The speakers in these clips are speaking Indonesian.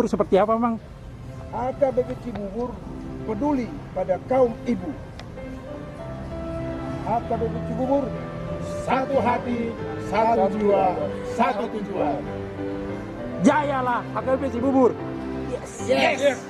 Seperti apa, Mang? AKBP Cibubur peduli pada kaum ibu. AKBP Cibubur satu hati, satu jiwa, satu tujuan. Jayalah AKBP Cibubur. Yes.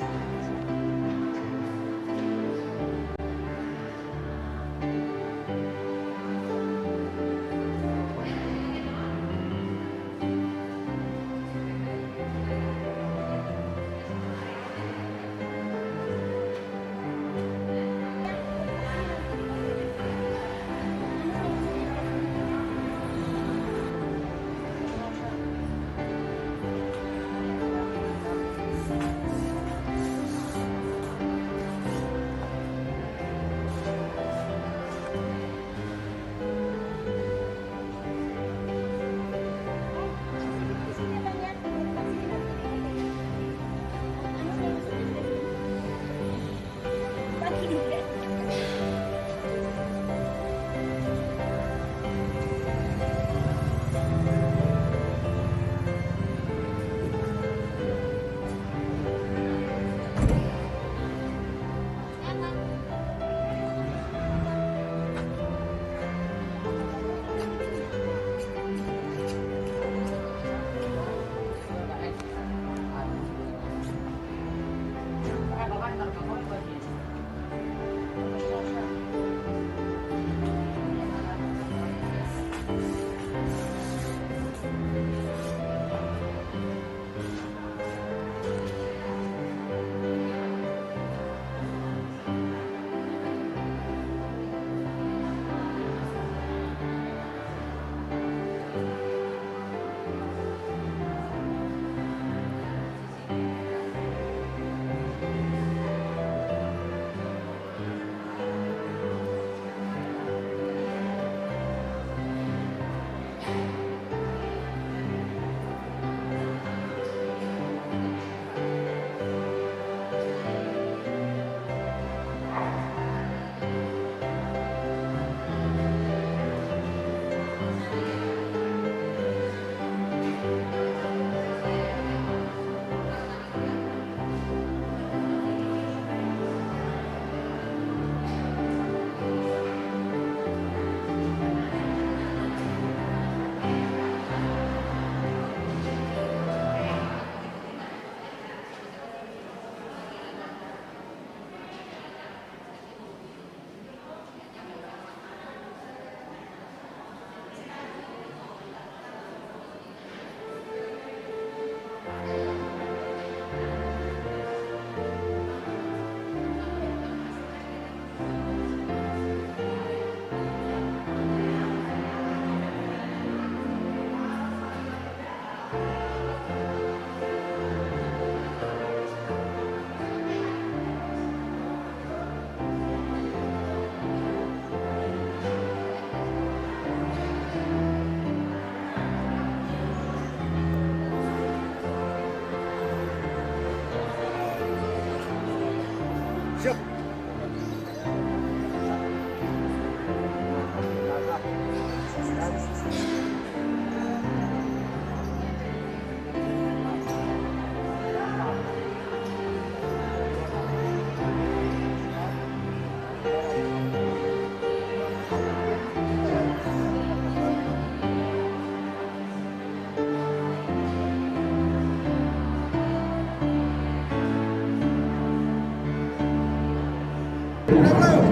Siap.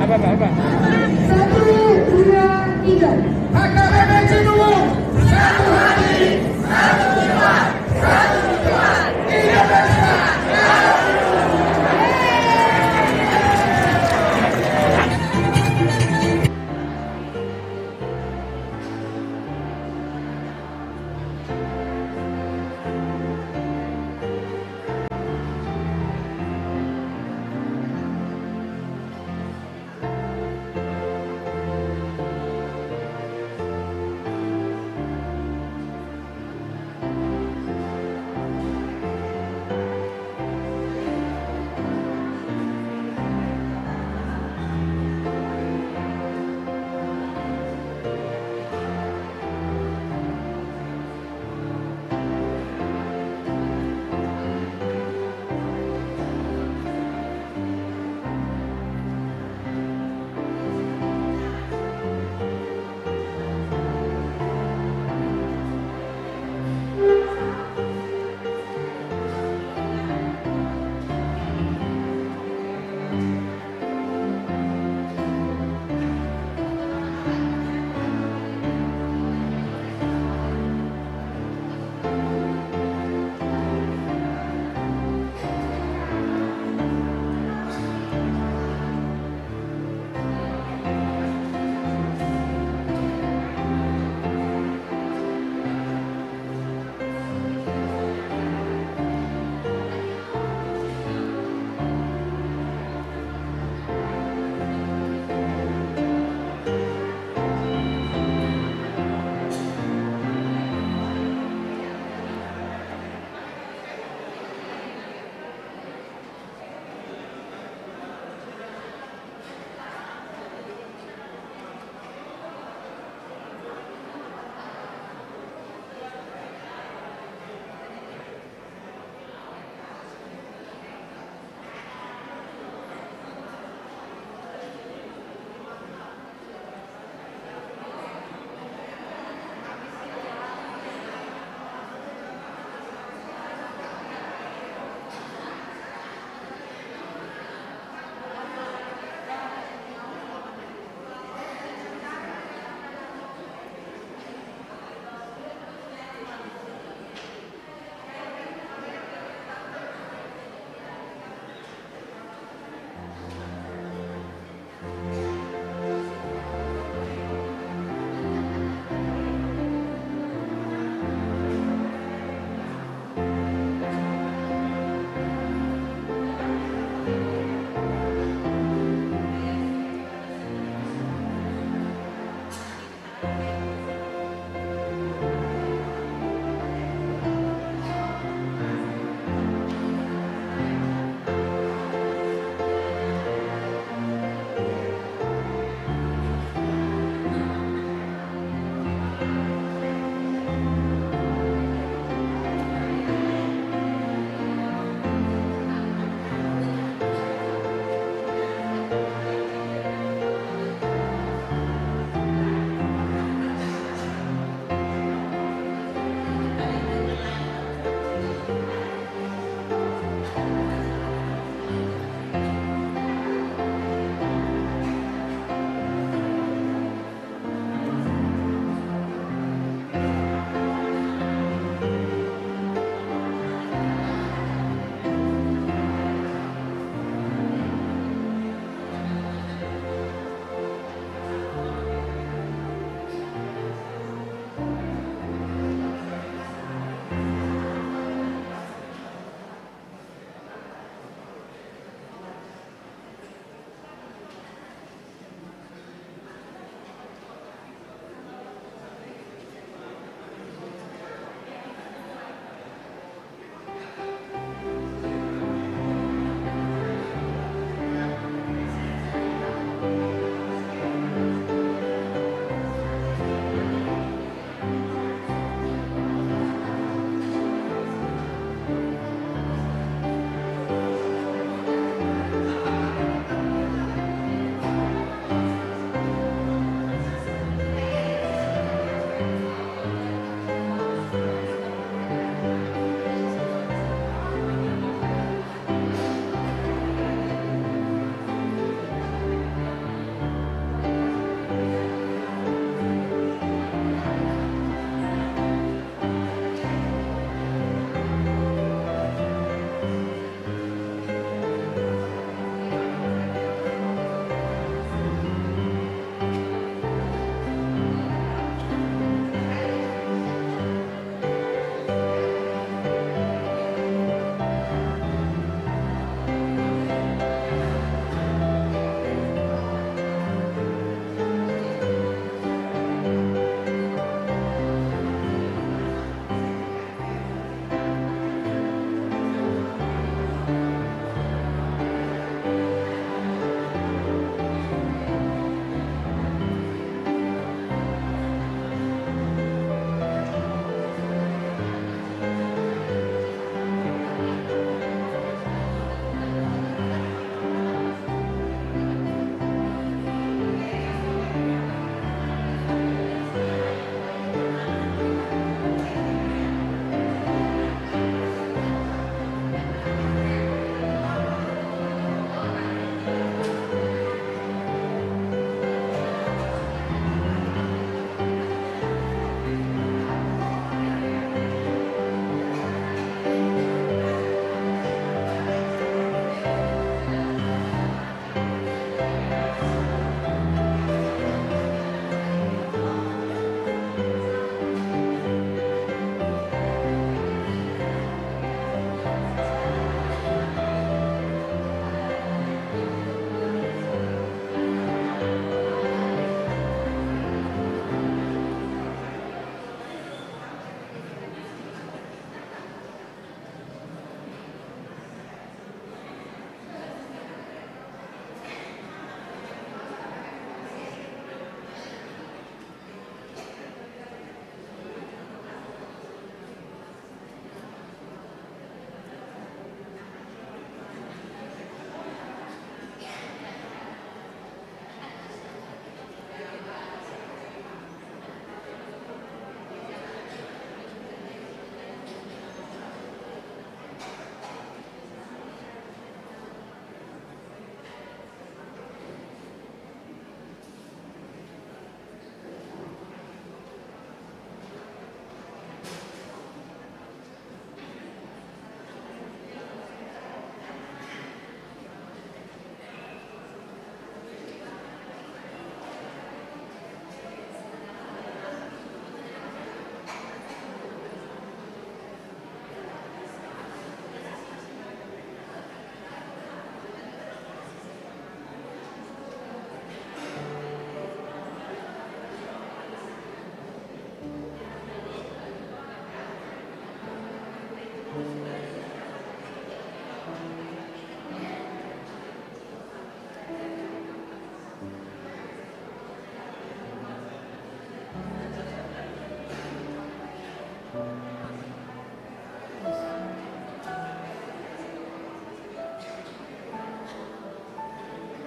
Apa? Satu, dua, tiga. AKBP Cibubur satu hati, satu tujuan, satu tujuan. Indonesia.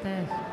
tes.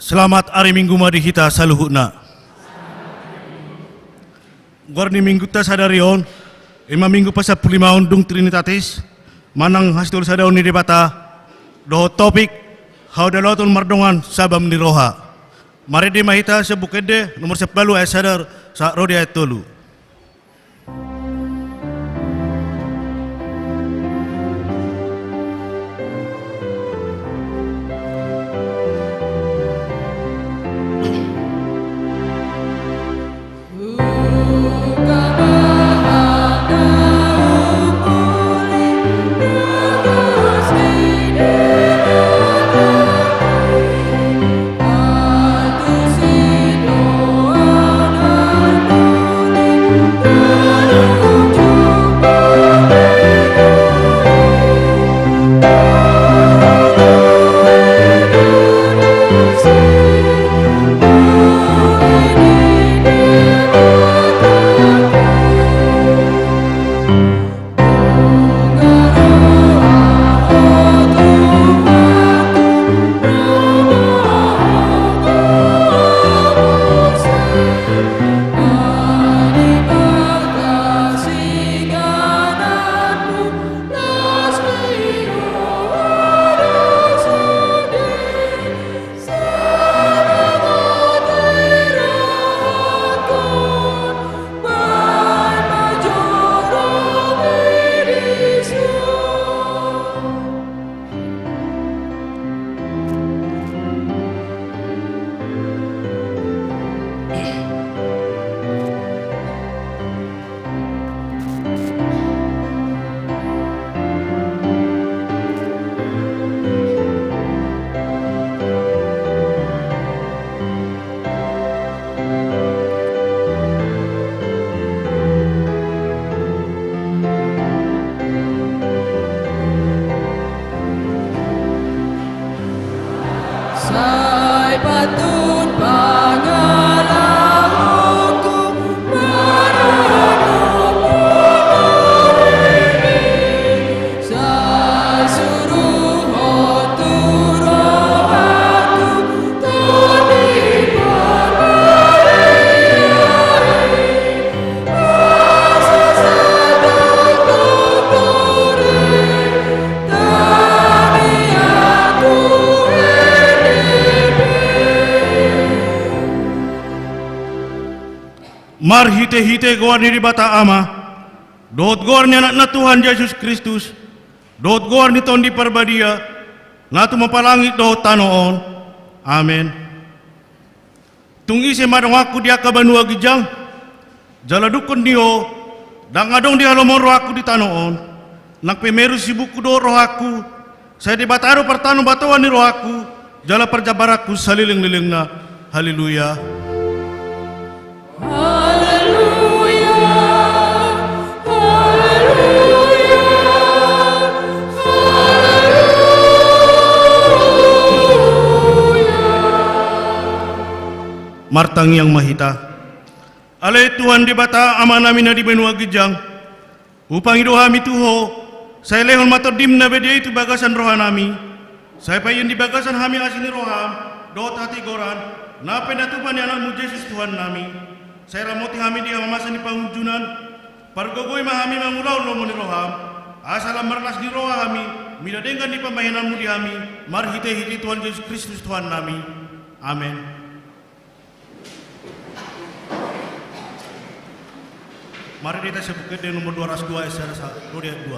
Selamat hari Minggu madihita saluhuna. Guarni minggu ta sadarion, 5 minggu pasal 5 undung Trinitatis, manang hasil sadaun ni debata, doho topik, haudalatul mardongan sabam ni roha. Mari di mahita sebukede nomor 10 ayat sadar sa rodi ayat tolu. patut pangalang hukum Sasuruh hotu rohaku tadi Mar hite-hite goar ni bata ama, dot goar ni anak na Tuhan Yesus Kristus, dot goar ni ton di parbadia, na tumapalangit dot tanoon. Amen. Tung isi madong aku dia kabanua gijang, jaladukon niyo, dang adong di halomon roh aku di tanoon, nagpemeru si buku do roh aku, saya di bataro pertano batuan ni roh aku, jala perjabaraku saliling-liling na. Haleluya. Martang yang mahita, alay Tuhan di bata ama namin na di benua gijang, upang idohami tuho, saya lehon matodim na bedia itu bagasan roha nami, saya payin di bagasan hami asini roham, dot hati goran, na pendatupan yang anak Yesus Tuhan nami, saya ramoti hami di mamasan di panghujunan, pargogoy mahami mangulau lomo ni roham, asalam merlas di roha hami, midadengkan di pemainanmu di hami, marhite-hite Tuhan Yesus Kristus Tuhan nami. Amin. Mari kita sebutkan di nomor 202 ayat 2.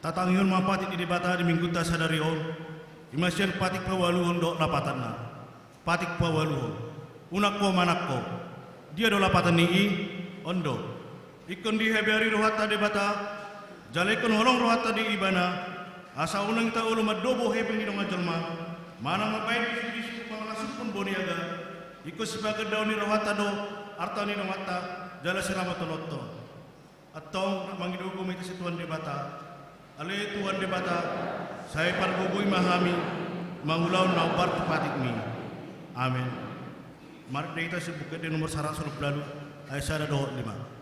Tatangyon mapatik di bata di minggu ta sadarion, imasyan patik pawaluhon do lapatan na, patik pawaluhon, unak ko manak ko, dia do lapatan ni ondo, ikon di hebari rohata di bata, jalekon holong rohata di ibana, asa unang ta ulo madobo hebeng di donga jelma, mana mabayin di sudi pangalasupun boniaga, ikon sebagai daun ni rohata do, arta ni rohata, jala sirama tolotto, atau mangidukum itu situan di bata. Ale Tuhan di bata, saya pargugui mahami, mangulau naubar tepatik mi. Amin. Mari kita sebutkan di nomor 100 lalu, ayat 25.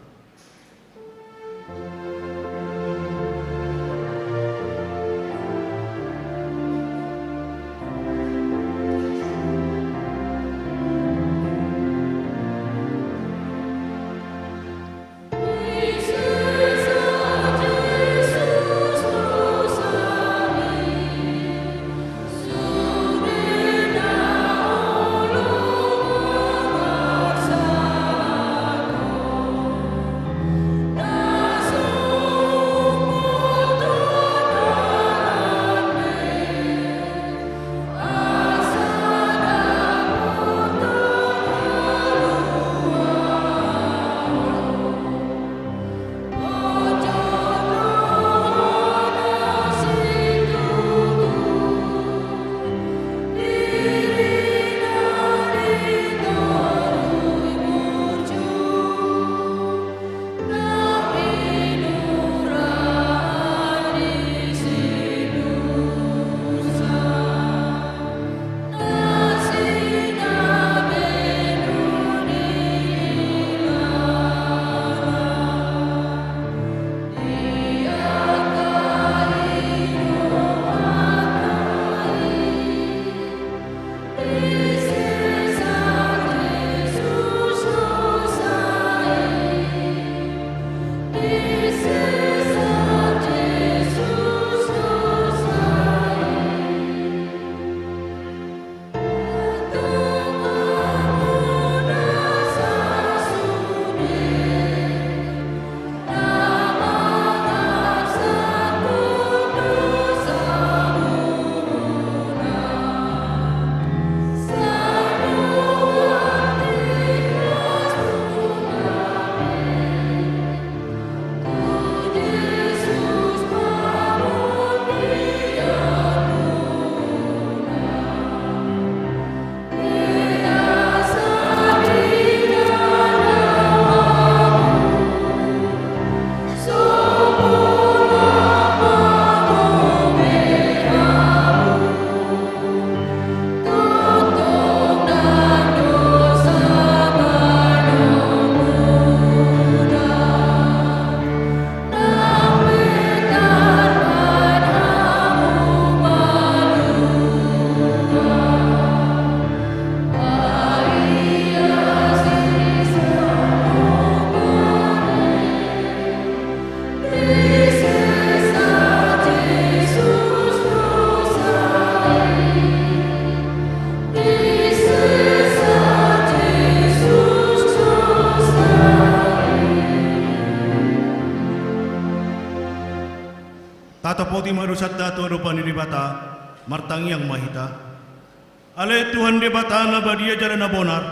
ti marusat datu adupan ni bata martangi yang mahita. Ale Tuhan de bata na badia jalan na bonar.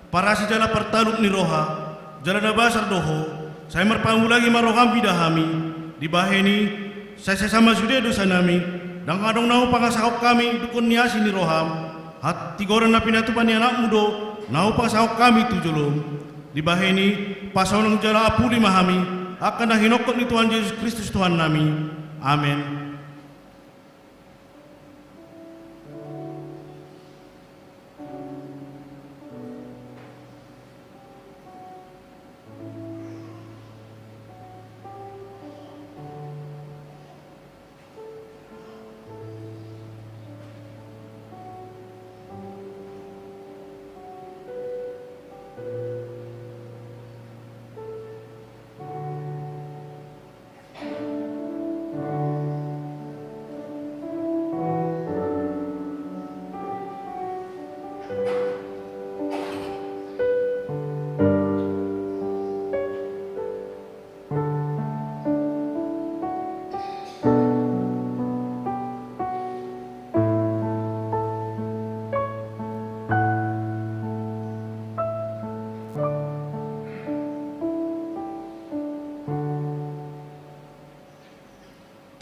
Para si jala pertaluk ni roha, jalan na basar doho. Saya merpamulagi maroham bidahami. Di baheni saya sama sudah dosa nami. Dan kadang nau pangasahok kami dukun niasi ni roham. Hati goran na pinatupan ni anak mudo. Nau pangasahok kami tujulum. Di baheni pasau nang jala apuli mahami. Akan dah hinokot ni Tuhan Yesus Kristus Tuhan nami. Amin.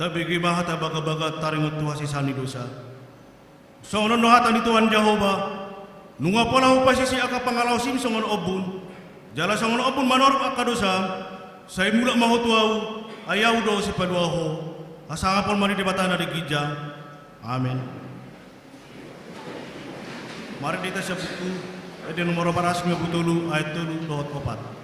Tapi gimana baga-baga taringot Tuhan sisani dosa. Songon nohatan ni Tuhan Jehovah. Nunga pola upasisi aka pangalaw sim songon obun. Jala songon obun manor aka dosa. Saya mulak mahu tuau ayaw do si paduaho. Asangapon mari debatana di gija. Amin. Mari kita sebutu. Ede nomor paras ngabutulu ayat tulu dohot opat.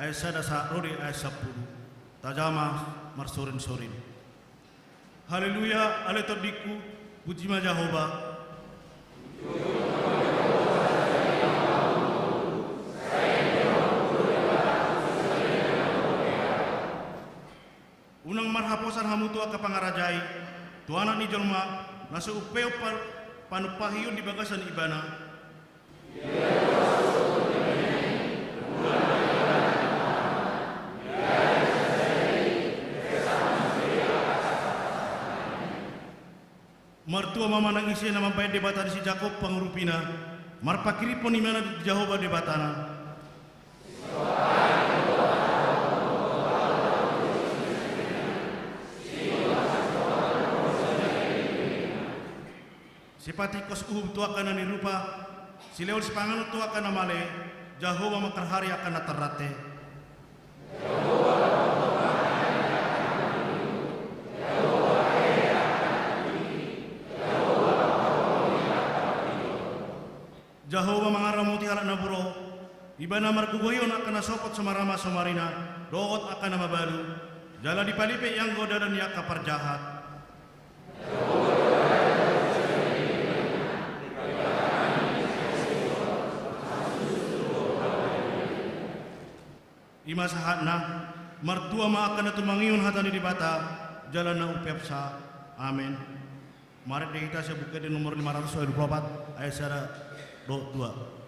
Ayat sadasa rodi ayat 10. Tajama marsorin-sorin. Haleluya, ale todiku, puji ma Jehovah. Unang marhaposan hamutu ka pangarajai, tuanak ni jelma nasu upeo panupahiyun di bagasan ibana. Martua mama nang isi nama baik debata di si Jakob pangurupina, marpakiri pun imana di Jehovah debatana. Sipati kos tua kana ni rupa, sileol sipangan tua kana male, Jehovah makarhari akan natarate. Jehovah mangaramuti halak naburo, ibana markugoyon akan nasopot samarama samarina, doot akan namabalu, jala dipalipe yang goda dan yaka parjahat. di masa hatna mertua maakan atu mangiun hatani di bata jalan na upiap sa amin. Mari deh kita buka di nomor 524 ayat sara 2.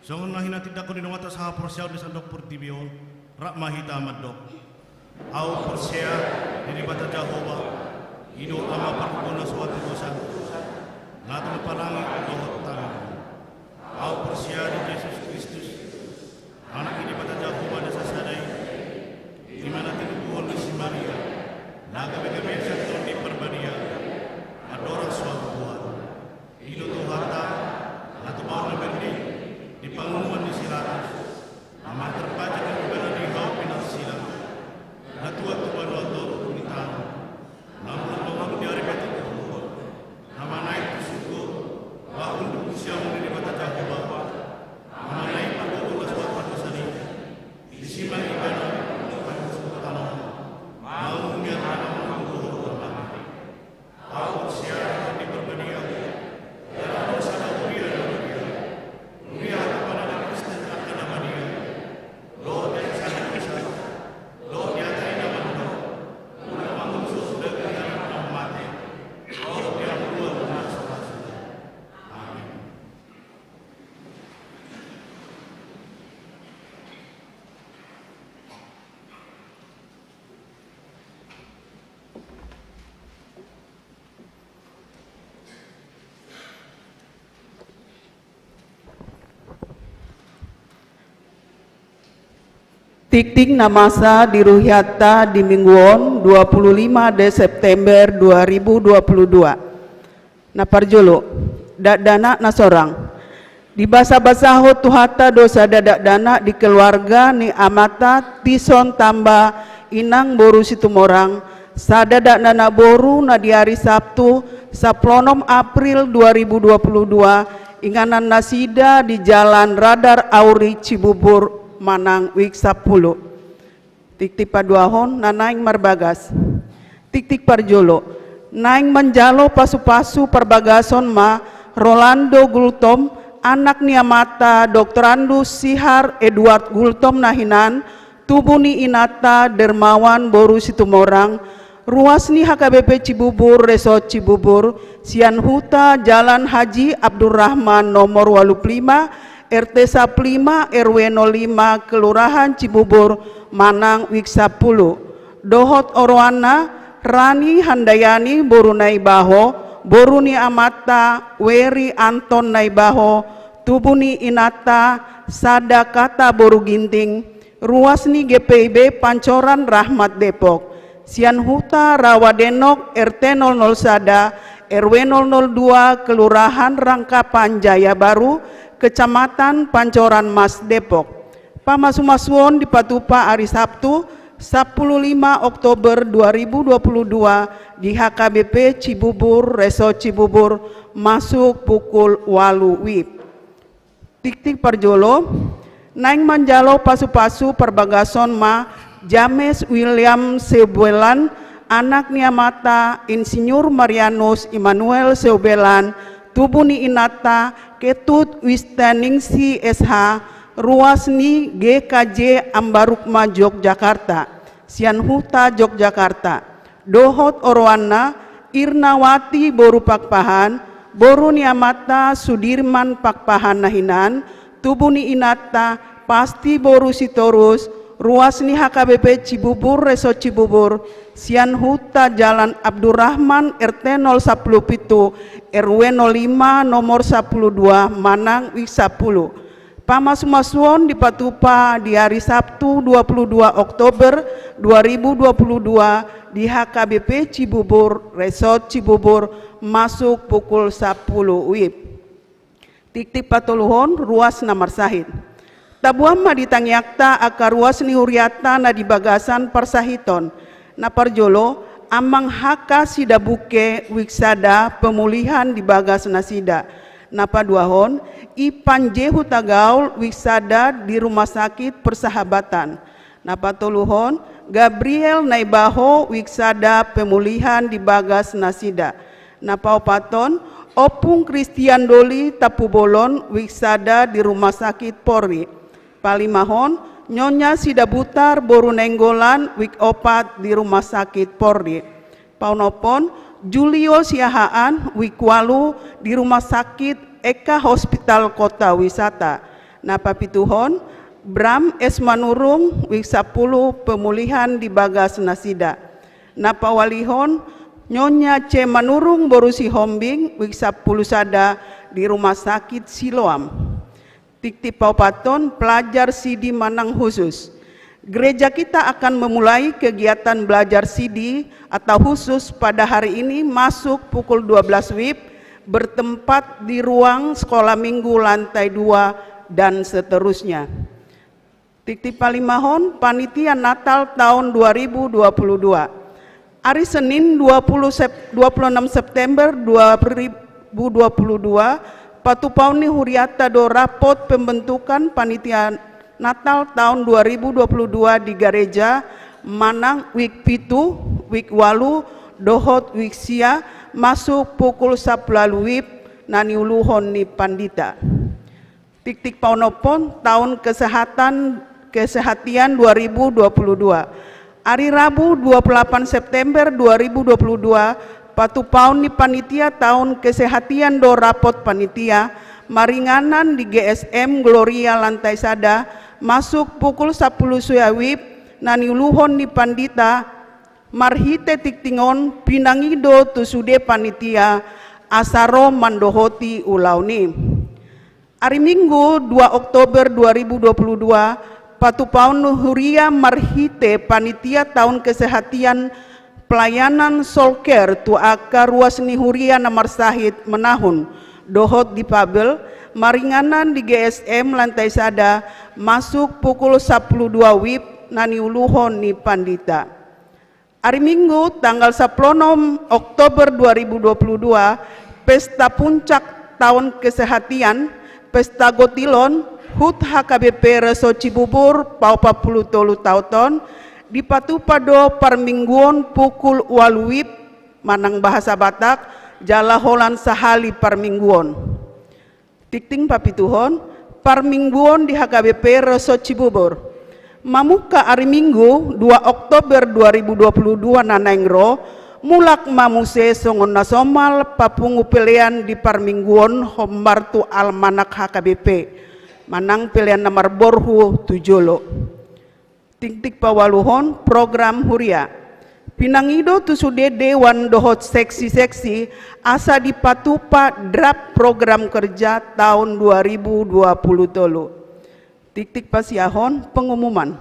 Songon mahina tidak ko dinawata sa porsiyaw di sandok portibio rak mahita madok. Au porsiya di bata Jehova ido ama pagkuna suatu dosa. Ngatong palangit dohot tangan. Au porsiya di Yesus Kristus anak ini bata Jehova na sasaday di mana tinubuhon ni si Maria nagabi-gabi sa ton di perbadia adorang suatu Tuhan. Ido Tuhata atau bawa berdi di pangumuan di silaras amat terbaca dan juga di hau pinang silang natua tuan waktu unitan namun bawang di hari betul nama naik suku bahun usia menjadi bata Jehova nama naik panggung suatu pasani di simang ibadah panggung suku tanah mau mengiar nama panggung utama au usia di berbadia dalam sana uria uria kepada Kristen akan nama dia lo dan sana bisa lo dia dari nama lo nama musuh sudah kehilangan mati lo dia keluar benar sudah amin. Tiktik namasa diruhyata di mingguon 25 September 2022. Naparjolo, dana nasorang. Di basa-basaho tuhata dosa dadak dana di keluarga ni amata tison tambah inang boru situmorang sadadak dana boru na di hari Sabtu 10 April 2022 inganan nasida di Jalan Radar Auri Cibubur Manang wik 10. Tiktik paduahon na naing marbagas. Tiktik parjolo naing menjalo pasu-pasu perbagason ma Rolando Gultom anak niamata Dr. Andus Sihar Edward Gultom nahinan tubuni inata dermawan boru situmorang ruas ni HKBP Cibubur Resort Cibubur Sian Huta Jalan Haji Abdurrahman nomor 85 RT 15 RW 05 Kelurahan Cibubur Manang Wik 10. Dohot Orwana Rani Handayani Boru Naibaho Boruni Amata Weri Anton Naibaho Tubuni Inata Sada Kata Boru Ginting Ruasni GPIB Pancoran Rahmat Depok Sianhuta Rawadenok RT 00 Sada RW 002 Kelurahan Rangkapan Jaya Baru Kecamatan Pancoran Mas Depok. Pamasumasuon di Patupa hari Sabtu 15 Oktober 2022 di HKBP Cibubur Resort Cibubur masuk pukul 8 WIB. Tik-tik Parjolo Naing Manjalo Pasu-pasu Perbagason Ma James William Seubelan anak Niamata Insinyur Marianus Immanuel Seubelan Tubuni Inata Ketut Wistaningsi SH Ruasni GKJ Ambarukma Yogyakarta Sianhuta Yogyakarta Dohot Orwana Irnawati Boru Pakpahan Boru Niamata Sudirman Pakpahan Nahinan Tubuni Inata Pasti Boru Sitorus Ruasni HKBP Cibubur Resort Cibubur Sianhuta Jalan Abdurrahman RT 017 RW 05 nomor 12 Manang Wik 10. Pamasumasuon di Patupa di hari Sabtu 22 Oktober 2022 di HKBP Cibubur Resort Cibubur masuk pukul 10 WIB. Tik-tik Patuluhon Ruas Namar Sahid Tabuama ditangyakta akar ruas ni huriata na di bagasan parsahiton na parjolo amang haka sida buke wiksada pemulihan di bagas nasida na paduahon ipanjehu tagaul wiksada di rumah sakit persahabatan na patuluhon Gabriel Naibaho wiksada pemulihan di bagas nasida na paupaton Opung Christian Doli Tapubolon wiksada di rumah sakit Polri. Palimahon Nyonya Sidabutar Boru Nenggolan Wik 4 di rumah sakit Polri. Paunopon Julio Siahaan Wik 8 di rumah sakit Eka Hospital Kota Wisata. Napa pituhon Bram S. Manurung Wik 10 pemulihan di bagas nasida. Napa walihon Nyonya C. Manurung Boru Sihombing Wik 10 sada di rumah sakit Siloam. Tik-tik Paupaton pelajar CD Manang khusus. Gereja kita akan memulai kegiatan belajar CD atau khusus pada hari ini masuk pukul 12 WIB bertempat di ruang sekolah minggu lantai 2 dan seterusnya. Tik-tik Palimahon panitia Natal tahun 2022. Hari Senin 26 September 2022 Patupauni Huriata do rapot pembentukan panitia Natal tahun 2022 di Gereja Manang Wik Pitu, Wik Walu, Dohot Wik Sia masuk pukul 10 WIB nani uluhon ni pandita. Tik-tik Paunopon tahun kesehatian 2022. Hari Rabu 28 September 2022 Patupaun ni panitia tahun kesehatian do rapot panitia maringanan di GSM Gloria lantai sada masuk pukul 10 WIB nani uluhon ni pandita marhite tiktingon pinangido tusude panitia asaro mandohoti ulauni. Hari Minggu 2 Oktober 2022 Patupaun Huria marhite panitia tahun kesehatian pelayanan Solker tu akar ruas ni Huria Namar Sahid menahun dohot di Pabel maringanan di GSM lantai sada masuk pukul 12 WIB nani uluhon ni pandita. Hari Minggu tanggal 10 Oktober 2022 pesta puncak tahun kesehatian pesta gotilon HUT HKBP Resort Cibubur paupa puluh tolu tauton di Patupado Parmingguon pukul 8 WIB Manang bahasa Batak jala holan sahali Parmingguon. Tikting papituhon Parmingguon di HKBP Resort Cibubur. Mamuka hari Minggu 2 Oktober 2022 nanengro mulak mamuse songon nasomal papungu pilihan di Parmingguon Hombartu Almanak HKBP. manang pilihan nomor borhu tujolo. Tik-tik pawaluhon program huria. Pinangido tu sude dewan dohot seksi-seksi asa dipatupa draft program kerja tahun 2020 tolu. Tik-tik pasiahon pengumuman.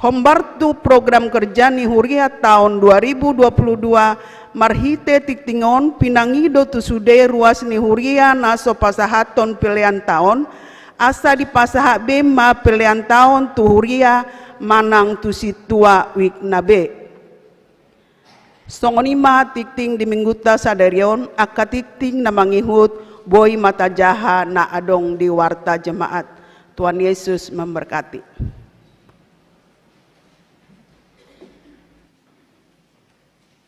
Hombartu program kerja ni huria tahun 2022 marhite tiktingon pinangido tu sude ruas ni huria naso pasahaton pilihan tahun asa di pasahak bema pilihan tahun tu huria manang tu situa wiknabe. Songonima tikting di mingguta sadarion aka tikting na mangihut boy mata jaha na adong di warta jemaat. Tuhan Yesus memberkati.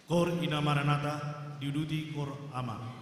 Kor ina maranata diuduti kor ama.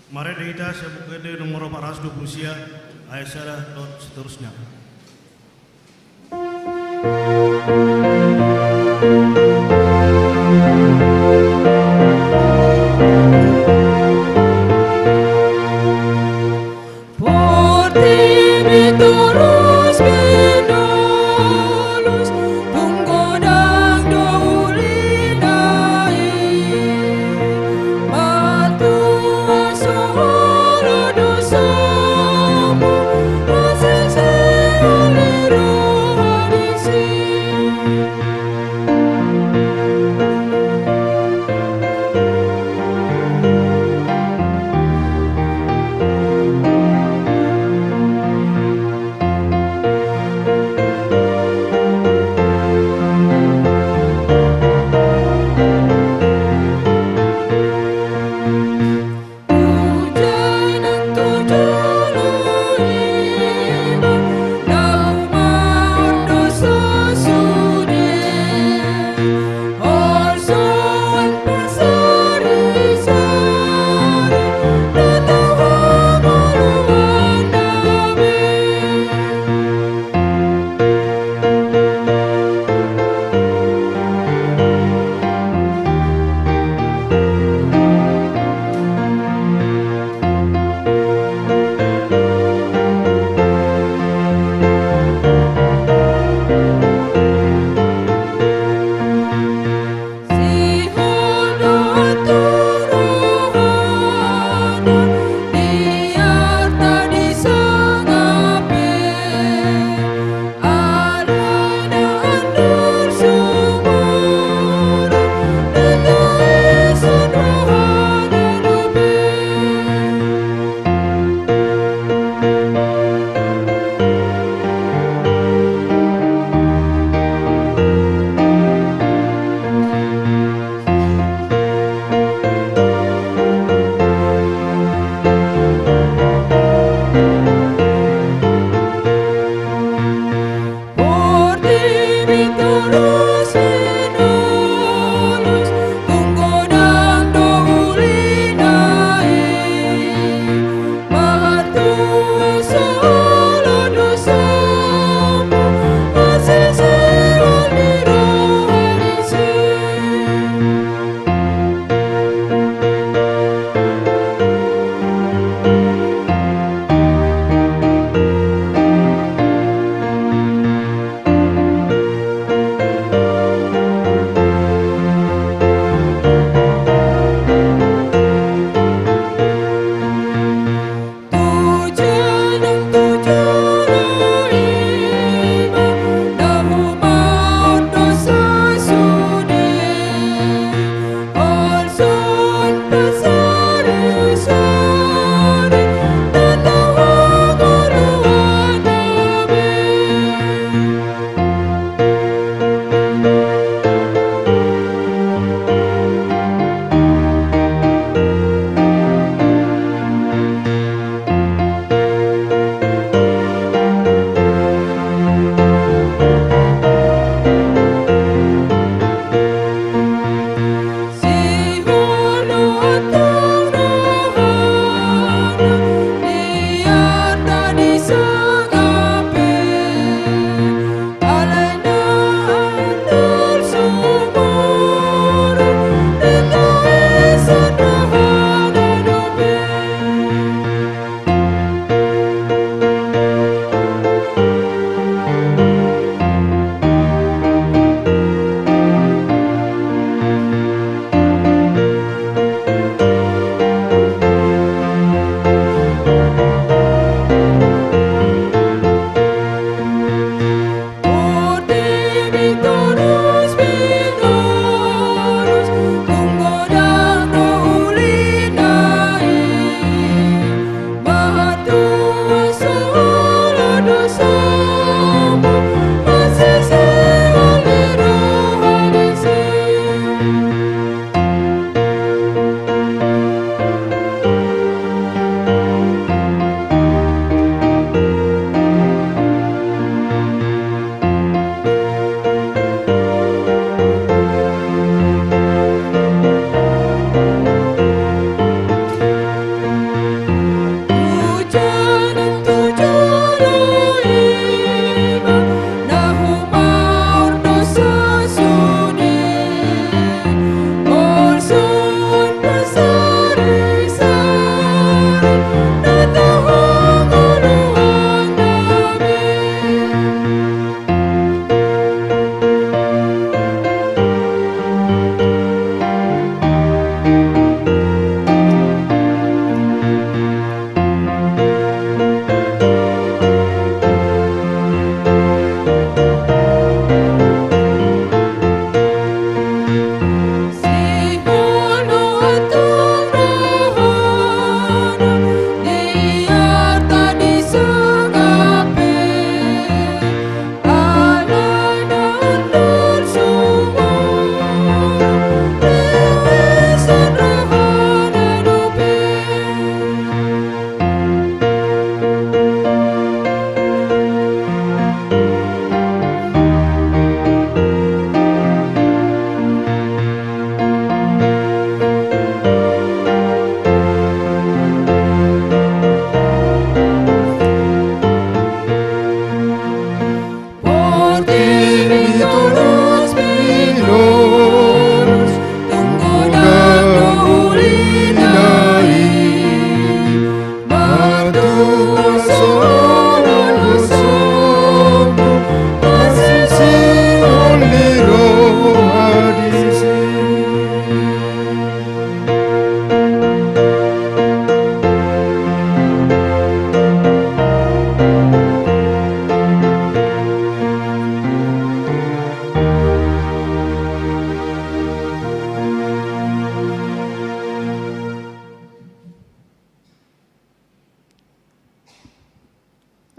Mari kita sebutkan nomor 420 sia, ayat salah dan seterusnya. Batu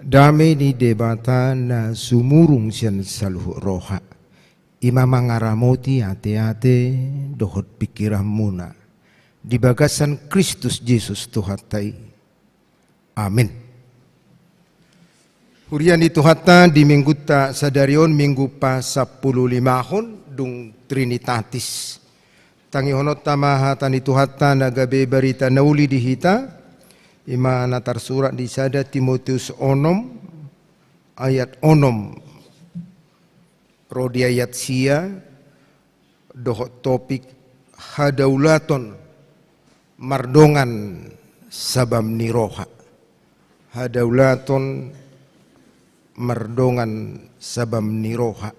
Dame ni debata na sumurung sian saluh roha. Ima mangaramoti ate-ate dohot pikiran muna. Di bagasan Kristus Yesus Tuhatai. Amin. Hurian itu hatta di minggu ta sadarion minggu pa 15 dung Trinitatis. Tangi honot tamaha tani itu hatta nagabe berita nauli di hita. Ima natar surat di sada Timotius onom ayat onom rodi ayat sia dohot topik hadaulaton mardongan sabam niroha. Hadaulaton mardongan sabam niroha.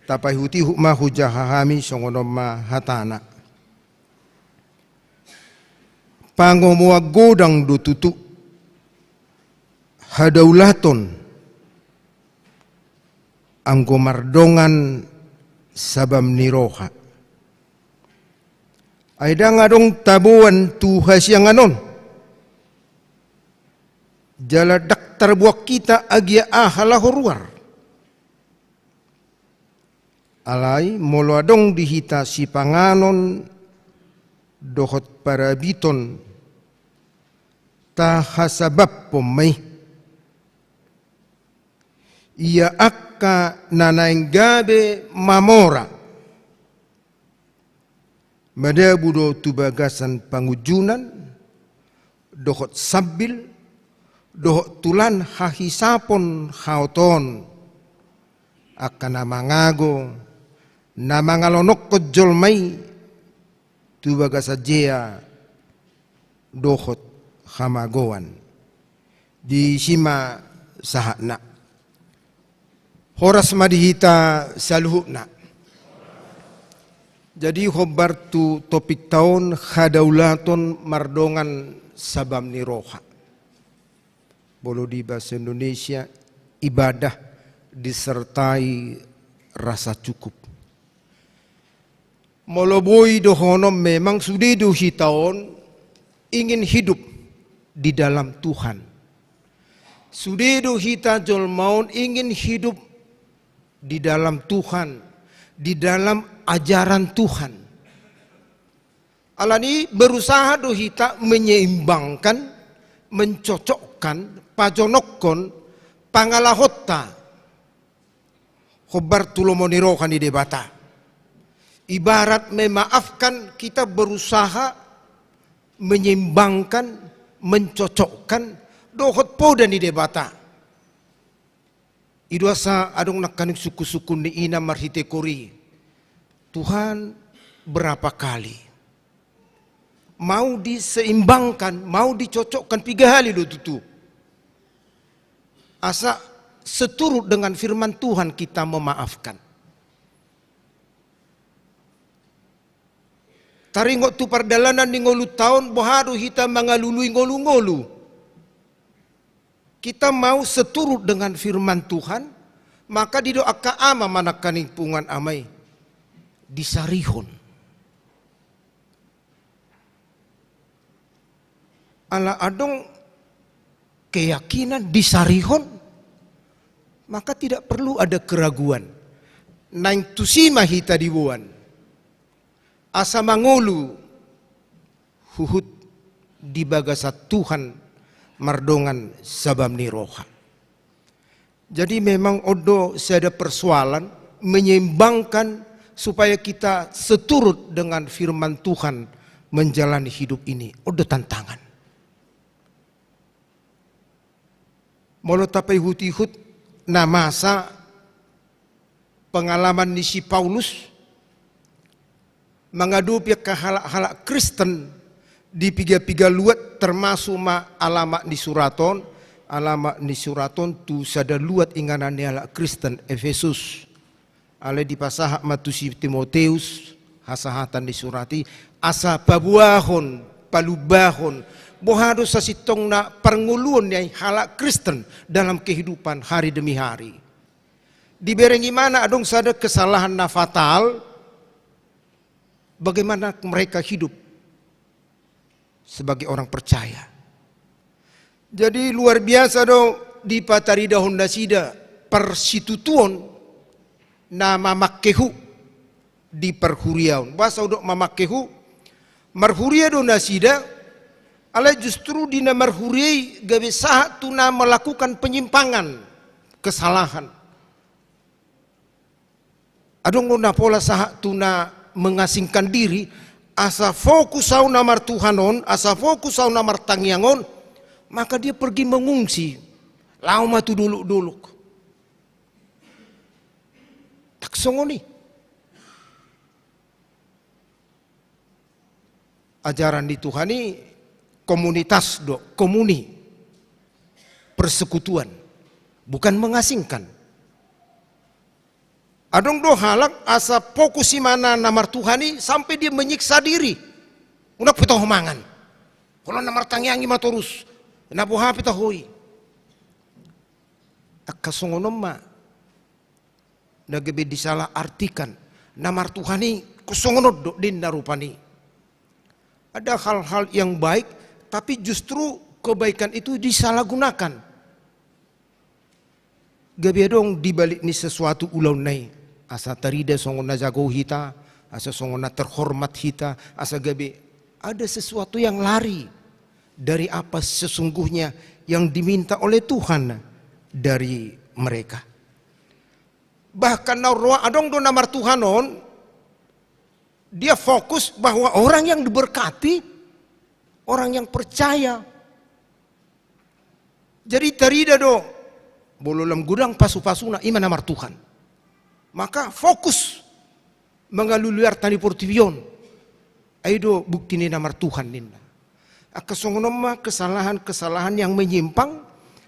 Tapai huti hukma hujahahami songonom ma hatana. Pangomoa godang do tutu hadaulaton anggo mardongan sabam niroha. Aida ngadong tabuan Tuhan siang anon. Jala daktar buak kita agia ahala horwar. Alai molo adong dihita si panganon dohot parabiton tahasabab pomai ia akka nanainggabe mamora madabudo tubagasan pangujunan dohot sabil dohot tulan hahisapon hauton akan namangago namangalonok kojolmai tubagasa jea dohot hamagoan di sima sahakna horas madihita saluhukna. Jadi khobar tu topik tahun hadaulaton mardongan sabam niroha. Bolo di bahasa Indonesia ibadah disertai rasa cukup. Moloboi dohonom memang sudah tahun ingin hidup di dalam Tuhan. Sudedo hita jolmaun ingin hidup di dalam Tuhan, di dalam ajaran Tuhan. Alani berusaha do hita menyeimbangkan, mencocokkan, pajonokon, pangalahota, khobar tulomonirokan di debata. Ibarat memaafkan kita berusaha menyeimbangkan, mencocokkan dohot poda ni debata. Iduasa adong nakanik suku-suku ni ina marhite kori. Tuhan berapa kali mau diseimbangkan, mau dicocokkan 3 kali do tutu. Asa seturut dengan firman Tuhan kita memaafkan. Taringok tu perdalanan ni ngolu tahun bohadu hita mangalului ngolu-ngolu. Kita mau seturut dengan firman Tuhan, maka didoakan ama manakani pungan amai disarihon. Ala adong keyakinan disarihon, maka tidak perlu ada keraguan. Naing tusima hita dibuan. Asa mangulu huhut di bagasat Tuhan mardongan sabam niroha. Jadi memang odo ada persoalan menyeimbangkan supaya kita seturut dengan firman Tuhan menjalani hidup ini. Odo tantangan. Molo tapai hut-hut namasa pengalaman ni si Paulus mengadupi ke halak-halak Kristen di piga-piga luat termasuk ma alamat di suraton tu sada luat inganan ni halak Kristen Efesus ale di pasahak matusi Timoteus hasahatan disurati asa pabuahon palubahon bohado sasitong na pernguluan ni halak Kristen dalam kehidupan hari demi hari. Diberengi mana adong sada kesalahan na fatal. Bagaimana mereka hidup sebagai orang percaya. Jadi luar biasa dong di patarida honda sida persitutuon nama makkehu di perhuriaun. Bahasa udok mamakkehu marhuria do nasida ala justru dina marhuriai gabe saha tuna melakukan penyimpangan kesalahan. Adong na pola saha tuna mengasingkan diri asa fokus sau namar Tuhanon, asa fokus sau namar tangyangon, maka dia pergi mengungsi. Lama tu dulu-dulu. Tak songoni. Ajaran di Tuhan ini komunitas komuni, persekutuan, bukan mengasingkan. Adong do halak asa fokus mana namar Tuhan ini sampai dia menyiksa diri. Unak pitoh mangan. Kalau namar tangyangi matorus, nabuha pitohui. Akasongonom ma nagebe disalah artikan namar Tuhan ini kusongonod din narupani. Ada hal-hal yang baik tapi justru kebaikan itu disalahgunakan. Gabe dong dibalik ni sesuatu ulau nai asa tarida songona jago hita, asa songona terhormat hita, asa gabe ada sesuatu yang lari dari apa sesungguhnya yang diminta oleh Tuhan dari mereka. Bahkan naurwa adong do namar Tuhanon, dia fokus bahwa orang yang diberkati, orang yang percaya. Jadi tarida do bololam gudang pasu-pasuna ima namar Tuhan. Maka fokus mengaluluar tani portivion. Aido bukti ni namar Tuhan ninna. Akasongonoma kesalahan-kesalahan yang menyimpang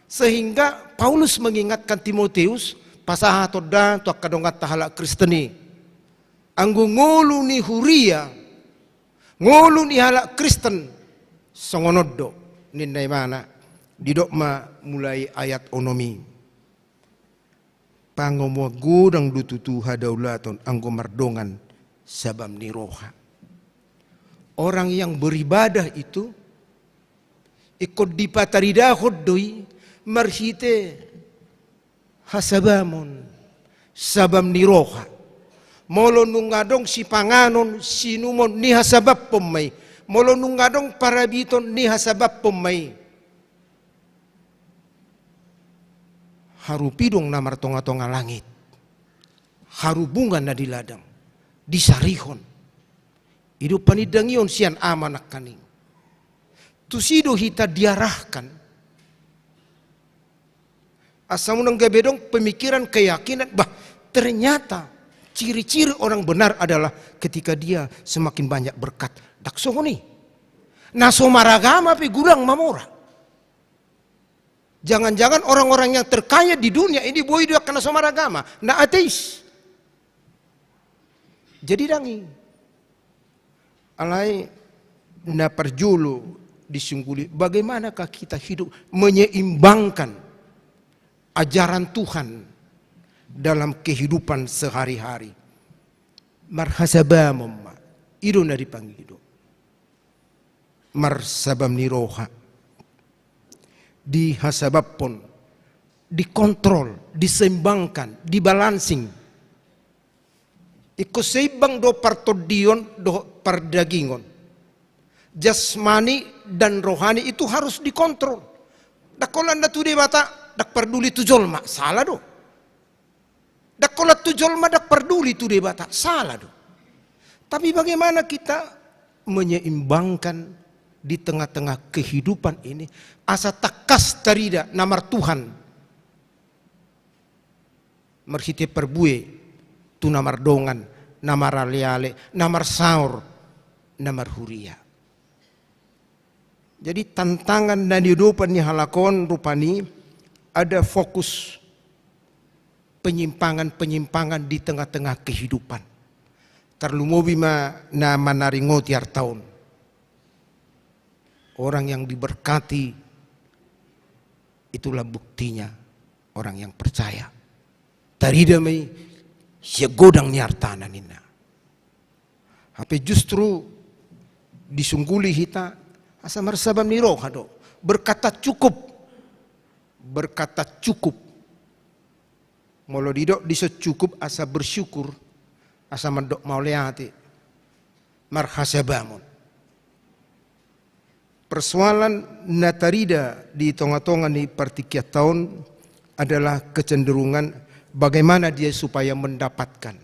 sehingga Paulus mengingatkan Timoteus pasaha toda tu kadongat tahala Kristeni. Anggo ngolu ni huria, ngolu ni halak Kristen songonodo ninna mana didok ma mulai ayat onomi. Pangomo gudang dututu hadaulaton anggo mardongan sabam niroha. Orang yang beribadah itu ikut dipatarida khoddoi marhite hasabamon sabam niroha. Molo nungadong si panganon sinumon ni hasabab pemai. Molo nungadong parabiton ni hasabab pemai. Harupidong namar tonga-tonga langit. Harubungan na di ladang. Disarihon. Idu panidangion sian amanak kaning. Tusido hita diarahkan. Asamunang gabedong pemikiran keyakinan. Bah ternyata ciri-ciri orang benar adalah ketika dia semakin banyak berkat. Daksongoni. Naso maragama pi gurang mamora. Jangan-jangan orang-orang yang terkaya di dunia ini boy dia kena somar agama, na ateis. Jadi dangi, alai na perjulu disungguli. Bagaimanakah kita hidup menyeimbangkan ajaran Tuhan dalam kehidupan sehari-hari? Marhasabamum, itu na dipanggil itu. Marsabam niroha. Dihasabab pun, dikontrol, diseimbangkan, dibalancing. Iko seimbang do partodion do pardagingon. Jasmani dan rohani itu harus dikontrol. Dakolan datu de bata dak perduli tu jolma salah do. Dakolat tu jolma dak perduli tu de bata salah do. Tapi bagaimana kita menyeimbangkan di tengah-tengah kehidupan ini asa takas tarida namar Tuhan merhite perbue tu namar dongan namar aliale namar saur namar huria. Jadi tantangan dan hidupan ni halakon rupani ada fokus penyimpangan-penyimpangan di tengah-tengah kehidupan. Terlumobi ma na manaringo tiar tahun. Orang yang diberkati itulah buktinya orang yang percaya. Tarida mai segodang nyartana nina. Tapi justru disungguli hita asa marsabam niroha do berkata cukup berkata cukup. Molo didok diso cukup asa bersyukur, asa mendok mauliati, marhasabamun. Persoalan natarida di tonga-tonga di pertikiat tahun adalah kecenderungan bagaimana dia supaya mendapatkan.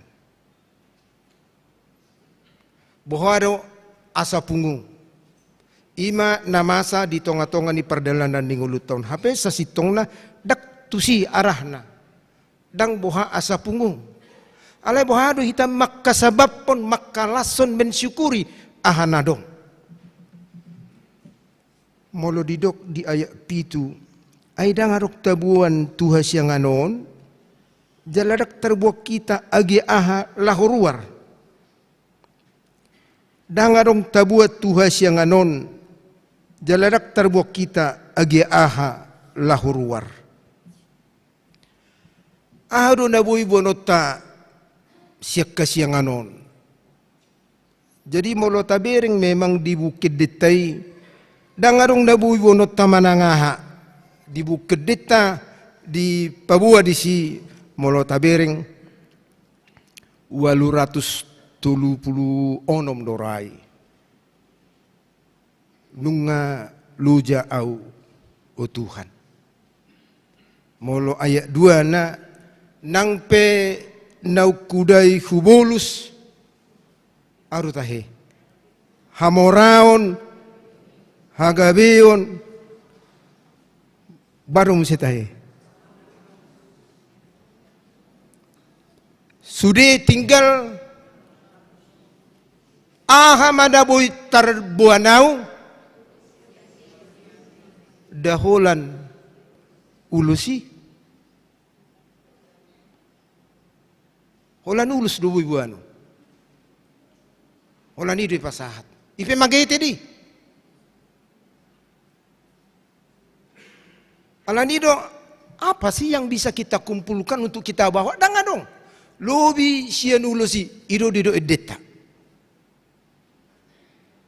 Boharo asa punggung. Ima namasa di tonga-tonga di perdalanan di ngulut tahun. Hape sasitongna dak tusi arahna. Dang boha asa punggung. Alai bohado hitam makka sabab pun makka lason mensyukuri ahanadong. Molo didok di ayat pitu. Ay dangarok tabuan Tuhan siang anon. Jaladak terbuat kita agi aha lahuruar. Dangarong tabuat Tuhan siang anon. Jaladak terbuat kita agi aha lahuruar. Ahado na boy bonota siyak kasianganon. Jadi molo tabering memang di bukit detay. Dangarong na boy bonota manangaha. Di bukit deta di pabua di si molo tabering 876 dorai. Nunga luja au o Tuhan. Molo ayat 2 na nang pe nau kudai hubolus arutahe hamoraon hagabeon baru musitahe sudah tinggal aha madaboy tarbuanau daholan ulusi Holan ulus dubu ibuano. Holan itu pasahat. Ipe magete di. Alan itu apa sih yang bisa kita kumpulkan untuk kita bawa? Dangan dong. Lobi sian ulusi ido dido edeta.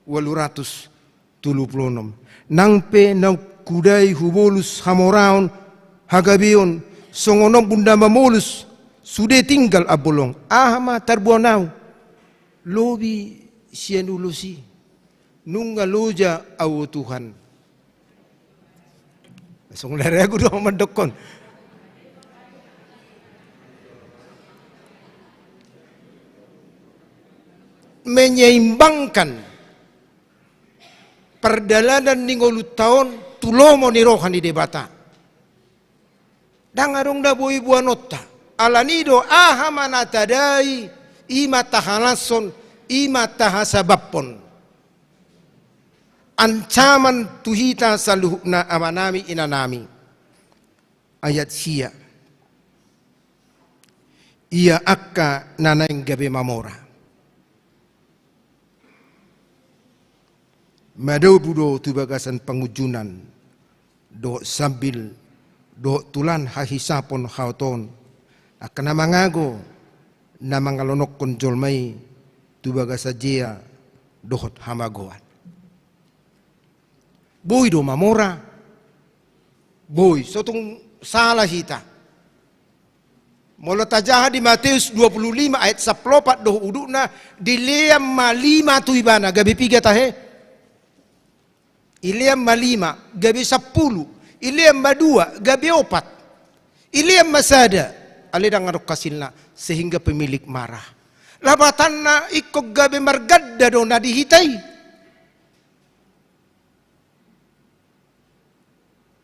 876. Nangpe nang kudai hubolus hamoraon hagabion songonom bunda mamulus. Sudah tinggal abolong, ahma tarbuanau, lobi sian ulusi, nungga loja awo Tuhan. Langsung dari aku doang mendokon. Menyeimbangkan perdalanan ningolut tahun tulomo ni rohan di debata. Dangarong da boy buanota. Alanido aha manatadai ima tahalason ima tahasabapon. Ancaman tuhita saluhna amanami inanami. Ayat sia. Ia akka nanaing gabe mamora. Madau budo tu bagasan pengujunan. Do sambil do tulan hahisapon hauton. Akan namangago na mangalonok konjol may tubaga sa jia dohot hamagoan. Boy do mamora. Boy, so tung salah hita. Mula tajaha di Matius 25 ayat 14 doh uduna diliam malima tu ibana gabi 3 tahe. Iliam malima gabi 10. Iliam madua gabi 4. Iliam masada alidang ngarok kasilna sehingga pemilik marah. Labatan na ikog gabe margadda do na dihitay.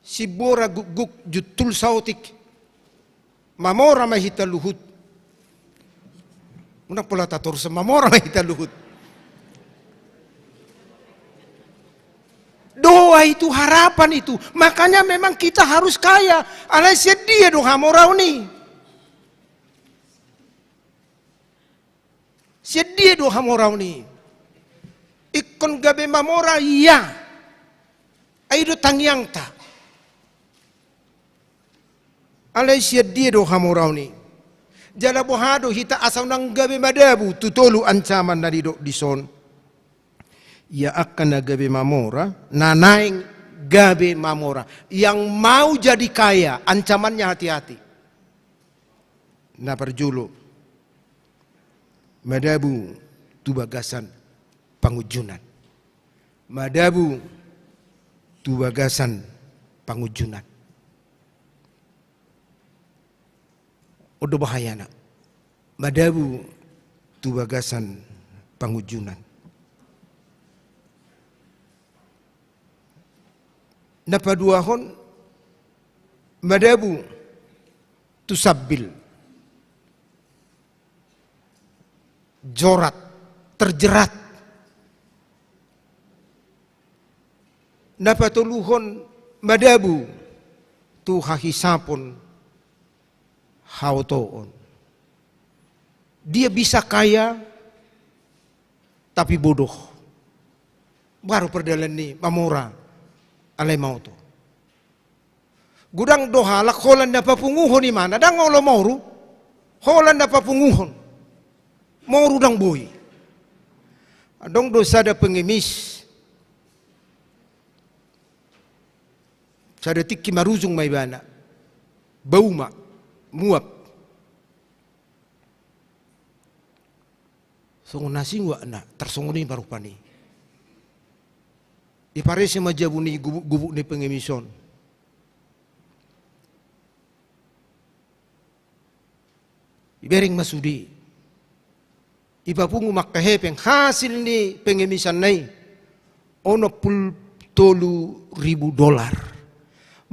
Si bora guguk jutul sautik. Mamora mahita luhut. Unang pula tator sa mamora mahita luhut. Doa itu harapan itu. Makanya memang kita harus kaya. Alay sedia do hamorau ni. Sedia do hamorau ni. Ikon gabe mamora iya. Aido tangyang ta. Alay sedia do hamorau ni. Jala bohado hita asaw nang gabe madabu tutolu ancaman na didok dison. Ya akan na gabe mamora nanaing gabe mamora. Yang mau jadi kaya, ancamannya hati-hati. Na perjulo. Madabu tu bagasan pangujunan. Madabu tu bagasan pangujunan. Odo bahayana. Madabu tu bagasan pangujunan. Napaduahon madabu tu sabbil. Jorat, terjerat. Napatuluhon madabu tu hahisapon hautoon. Dia bisa kaya tapi bodoh. Baru perdalan ni mamora alay mauto. Gudang dohalak holan na papunguhon ni mana dang olo mauru. Holan na papunguhon. Mauru dang boy. Adong dosa da pengemis. Sada tikki maruzung may bana. Bauma, muap. Songo nasi wa na tersongoni parupani. Iparese majabuni gubuk ni pengemison. Ibering masudi. Ipapungu makahepeng hasil ni pengemisan nai. Ono $10,000.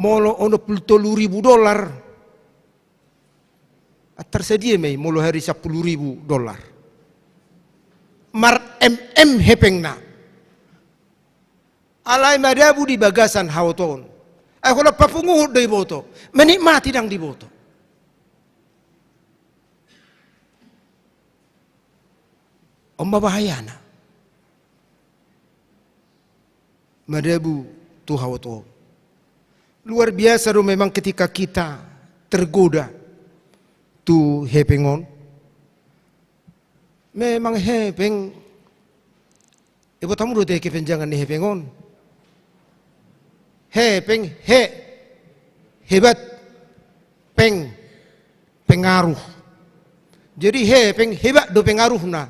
Molo ono $10,000. Tersedia mai molo hari $10,000. Mar hepeng na. Alay madabu di bagasan hauton. Ay kula papunguhod day boto. Menikmati dang di boto. Om bahaya na. Madabu tu hauton. Luar biasa do memang ketika kita tergoda tu hepengon. Memang hepeng. Ibu tamu do teke penjangan ni hepengon. Hepeng hebat pengaruh. Jadi hepeng hebat do pengaruh na.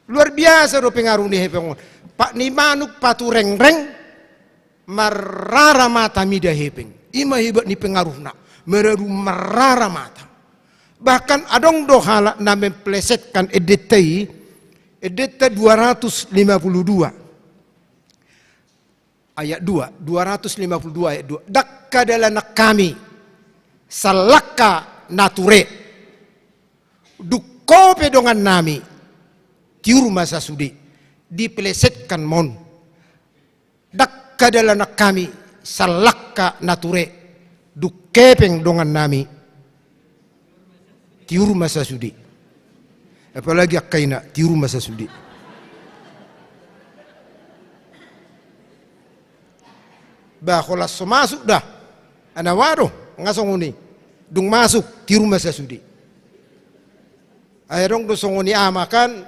Luar biasa do pengaruh ni hepengon. Pak ni manuk patu reng-reng marara mata mida hepeng. Ima hebat ni pengaruh na. Meradu marara mata. Bahkan adong dohala na memplesetkan edeta 252. Ayat 2, 252 ayat 2. Dakka dalanak kami salaka nature. Dukope dongan nami tiur masa sudi dipelesetkan mon. Dakka dalanak kami salaka nature. Dukepeng dongan nami tiur masa sudi. Apalagi akaina tiur masa sudi. Bakolas so masuk dah. Anawaro ngasong uni. Dung masuk tiru masa sudi. Ayrong do songoni amakan.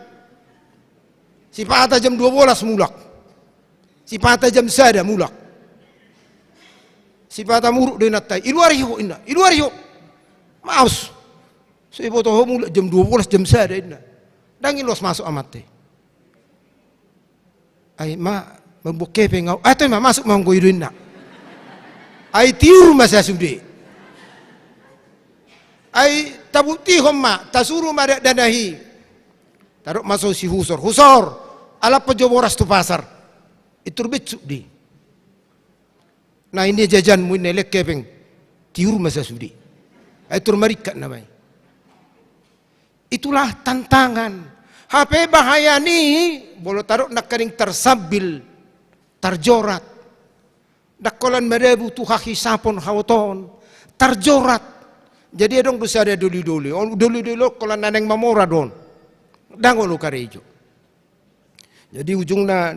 Si pata jam 12 mulak. Si pata jam sada mulak. Si pata muruk de natai. Iluar yo inna. Iluar yo. Maus. So ibo to mulak jam 12 jam sada inna. Dangin los masuk amate. Ay membuke pengau. Atau masuk manggo iduin nak. Ay tiur masa sudi. Ay tabuti homma tasuru madak danahi. Taruk masuk si husor. Husor ala pejoboras tu pasar. Itu becuk di. Nah ini jajan mu nelek kepeng tiur masa sudi. Ay tur marikat namanya. Itulah tantangan. HP bahaya ni bolo taruk nak kering tersabil, terjorat. Dakolan madabu tu haki sapon hauton, terjorat. Jadi adong dosa ada dulu-dulu. Dulu-dulu kalau naneng mamora don. Dango lo karejo. Jadi ujungnya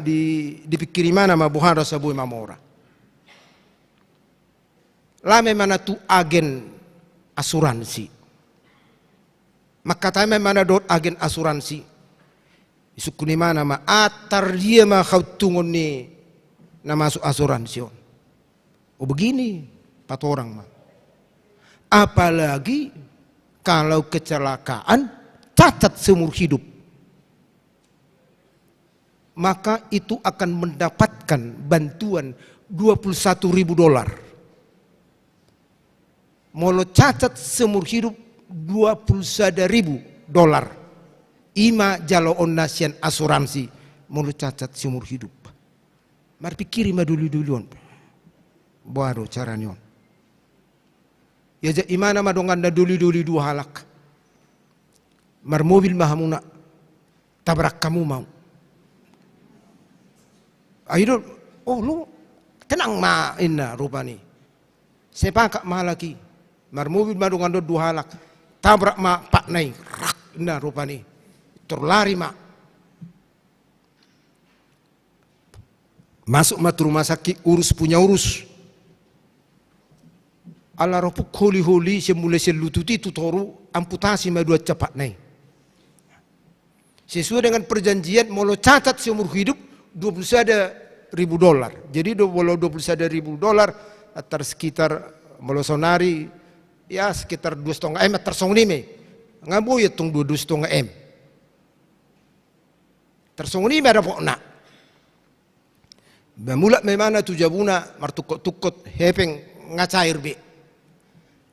dipikiri mana ma buhara sabu mamora. Lame mana tu agen asuransi. Maka tame mana dot agen asuransi. Isukuni mana ma atar dia ma khautungon ni na masuk asuransi. Oh begini, 4 orang mah. Apalagi kalau kecelakaan cacat seumur hidup, maka itu akan mendapatkan bantuan $21.000. Molo cacat seumur hidup $21.000. Ima jalo on nasian asuransi molo cacat seumur hidup. Mari pikiri ma dulu-duluan. Baru caranya. Ya imana madongan da dulu-dulu 2 halak. Mar mobil mahamuna tabrak kamu mau. Ayo, oh lu tenang ma inna rupani. Sepakat ma lagi. Mar mobil madongan da 2 halak. Tabrak ma pak nai rak inna rupani. Terlari ma. Masuk ma rumah sakit urus punya urus. Ala ropuk holi-holi semula selututi tutoru amputasi ma 2 cepat naik. Sesuai dengan perjanjian molo catat seumur hidup $21.000. Jadi molo $21.000 atar sekitar molo sonari ya sekitar 2,5 M tersongnime. Ngabu ya tung 2,5 M. Tersongnime ada pokna. Bamula memana tu jabuna martukot-tukot hepeng ngacair be.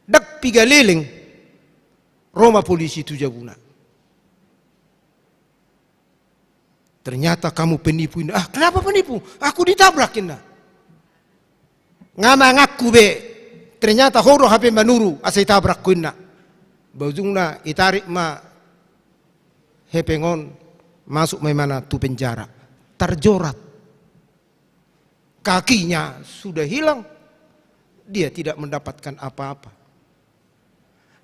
Dak 3 leleng Roma polisi tu jabuna. Ternyata kamu penipu. Ah, kenapa penipu? Aku ditabrakin nah. Ngama ngaku be. Ternyata horo HP manuru asai tabrak kunna. Bajungna itarik ma hepengon masuk memana tu penjara. Terjorat. Kakinya sudah hilang. Dia tidak mendapatkan apa-apa.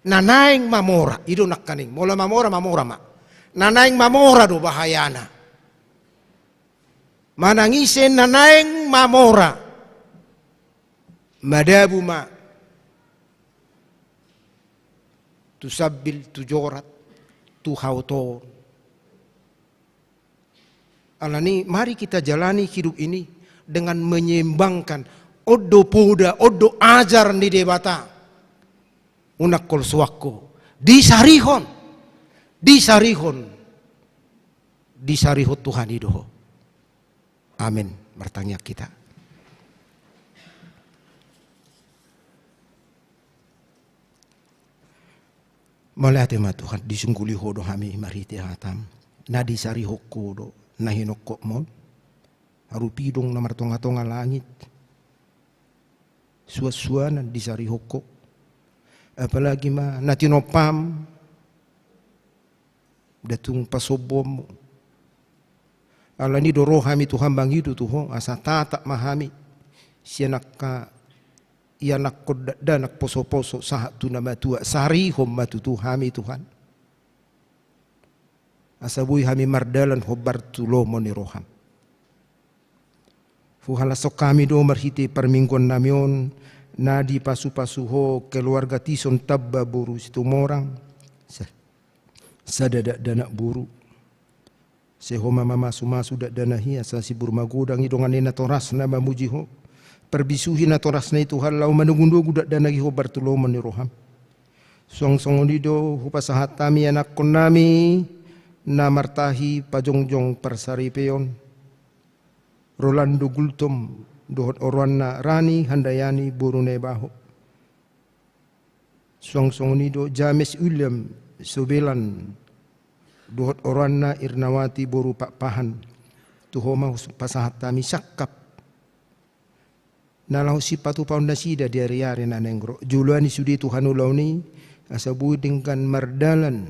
Nanaing mamora, itu nak kaning. Mola mamora mak. Nanaing mamora do bahayana. Manangisen nanaing mamora. Madabu ma. Tu sabbil, tu jorat, tu hauton. Alani, mari kita jalani hidup ini dengan menyeimbangkan odo poda, odo ajar ni debata. Unak kol suwako disarihon disarihot Tuhan idoho. Amin. Bertanya kita. Malate ma Tuhan disungguli hodo hami marite hatam. Na disarihokko do nahinokko mon. Harupidong na martonga-tonga langit. Suas-suanan disarihokko. Apalagi ma natinopam datung pasobom alani doro hami Tuhan bangidu tuho asa tatak mahami sianak ka ianak kodanak poso-poso sahat tu nama tua sari hom matu hami Tuhan asa bui hami mardalan hobar tulo moni roham fuhala sok kami do marhiti permingguan namion nadi pasu-pasu ho keluarga tison tabba buru situ morang sadadak danak buru sehoma mama sumasu dak danahi asa si buru magodang idongan nena toras na mamuji ho perbisuhi na toras na itu halau manungundo gudak danagi ho bartulo maniroham song-song lido ho pasahat tami anak konami na martahi pajongjong persaripeon Rolando Gultom dohot orwana Rani Handayani Burune Baho Song nido James William Sobelan dohot orwana Irnawati Boru Pak Pahan tuhoma pasahat tami sakap nalau sipatu pondasida di ari-ari nanengro juluani sudi Tuhanu launi asabu dengan mardalan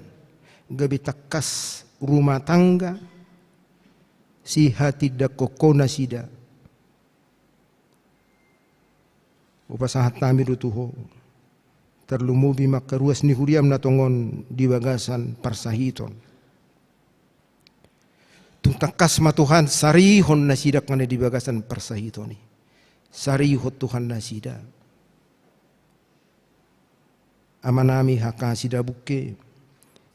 gabi takas rumah tangga si hati dakokona sida upasahat tami dutuho terlumubi makaruas ni huriam natongon di bagasan parsahiton tungtakas matuhan sarihon nasidak ngane di bagasan parsahitoni sarihot Tuhan nasida amanami haka sida buke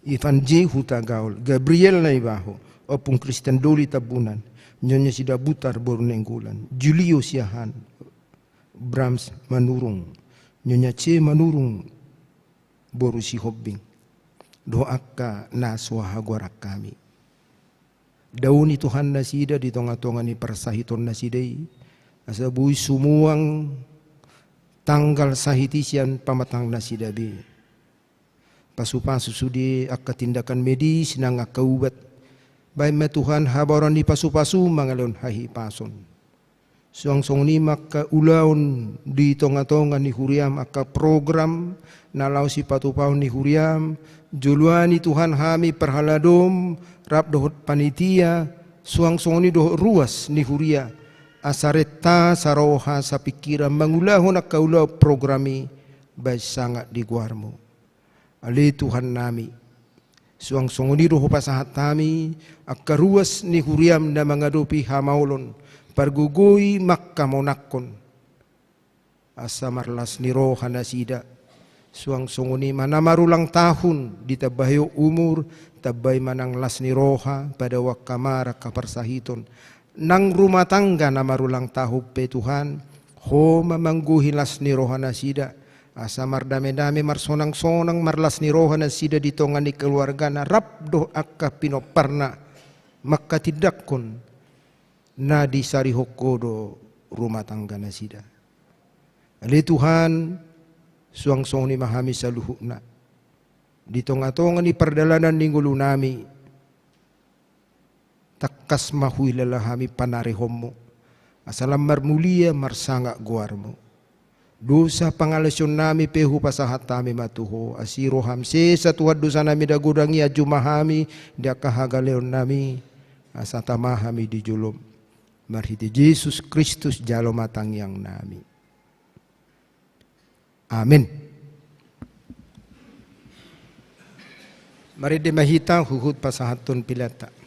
Ivan J. Hutagaul Gabriel Naibaho opung Kristen Doli Tabunan Nyonya sida butar boru nenggulan. Julio siahan. Brahms manurung. Nyonya C manurung boru si hobbing. Doaka naswaha guarak kami. Dauni Tuhan nasida di tonga-tonga ni persahiton nasidai. Asa bui sumuang tanggal sahitisian pamatang nasidabi. Pasu-pasu sudi akka tindakan medis nang akka ubat. Baik me Tuhan habaran di pasu-pasu mangalon hahi pason. Suang-suang ni maka ulaun di tonga-tonga ni huriam akka program nalau si patupau ni huriam. Juluani Tuhan hami perhaladom rap dohot panitia. Suang-suang ni dohot ruas ni huria. Asareta saroha sapikira mangulahon akka ulau programi baik sangat di guarmu. Ali Tuhan nami. Suang-suang ni roho pasahat kami akka ruas ni huriam na mangadupi hamaulon pargugui makka monakon asa marlas ni roha nasida suang-suang ni manamarulang tahun di tabayo umur tabay manang las ni roha pada wakamara kaparsahiton nang rumah tangga na marulang tahu pe Tuhan ho mamangguhi las ni roha nasida asa mardame-dame marsonang-sonang marlas ni roha na sida di tongan ni keluarga na rabdo akka pinoparna maka tidakon na di sarihokodo rumah tangga na sida. Ali Tuhan suang-suang ni mahami sa luhukna di tonga-tongan ni perdalanan ni ngulu nami takkas mahui lalahami panarihommo asalam marmulia marsanga guarmo. Dosa pangalasyon nami pehu pasahat tami matuho asiro hamse sa tuhat dosa nami dagudangi ajumahami dia kahagaleon nami asatamahami di julum marhiti Yesus Kristus jalo matang yang nami. Amin. Mari demahita huhut pasahatun pilata.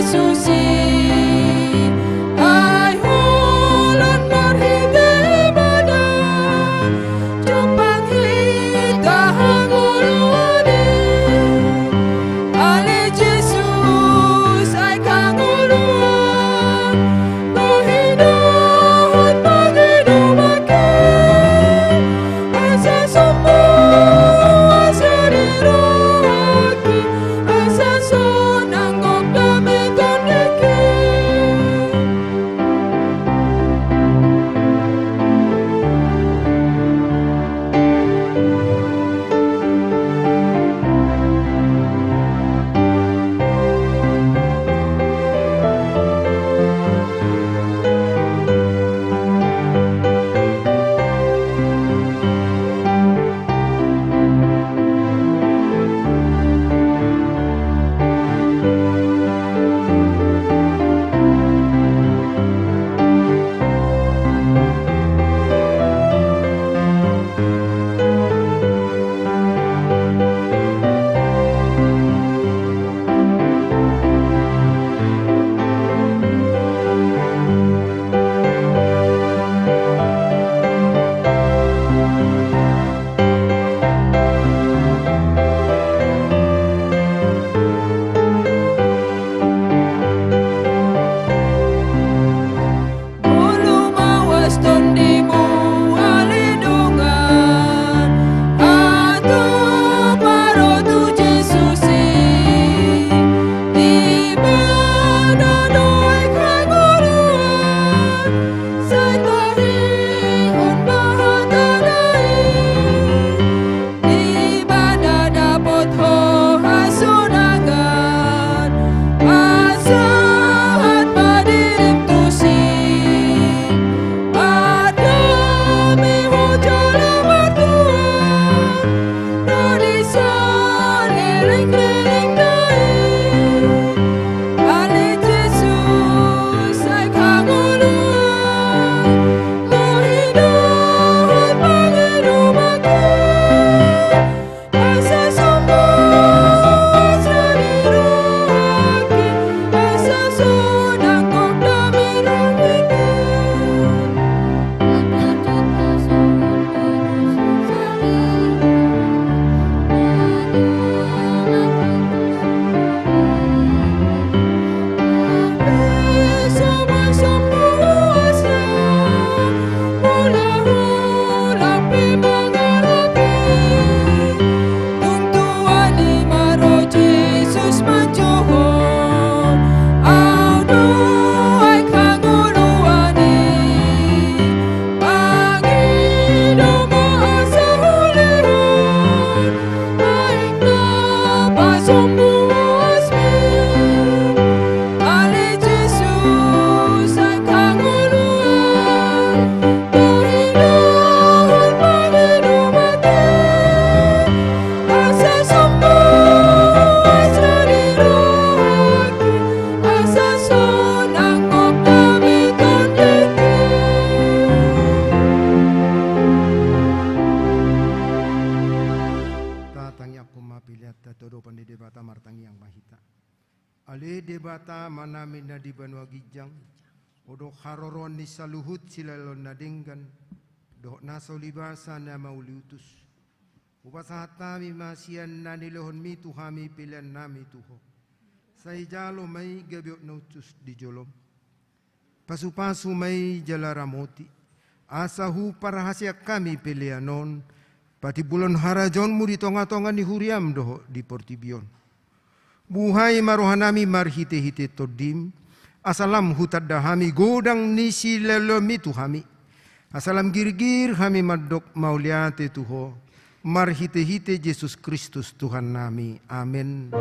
Yesus bata manami na di banwa gijang. Odo haroron ni saluhut silalon na dinggan. Doh naso libasa na mauliutus. Upasahata mi masian na nilohon mi tuhami pilihan nami tuho. Say jalo may gabiot na utus di jolom. Pasu-pasu may jalaramoti. Asahu para hasyak kami pilihanon. Pati bulan harajon mu di tonga-tonga ni huriam doho di portibion. Buhay marohanami marhite-hite todim. Asalam hutadahami godang nisi lelomi tuhami. Asalam girgir hami madok mauliate tuho. Marhite-hite Yesus Kristus Tuhan nami. Amin.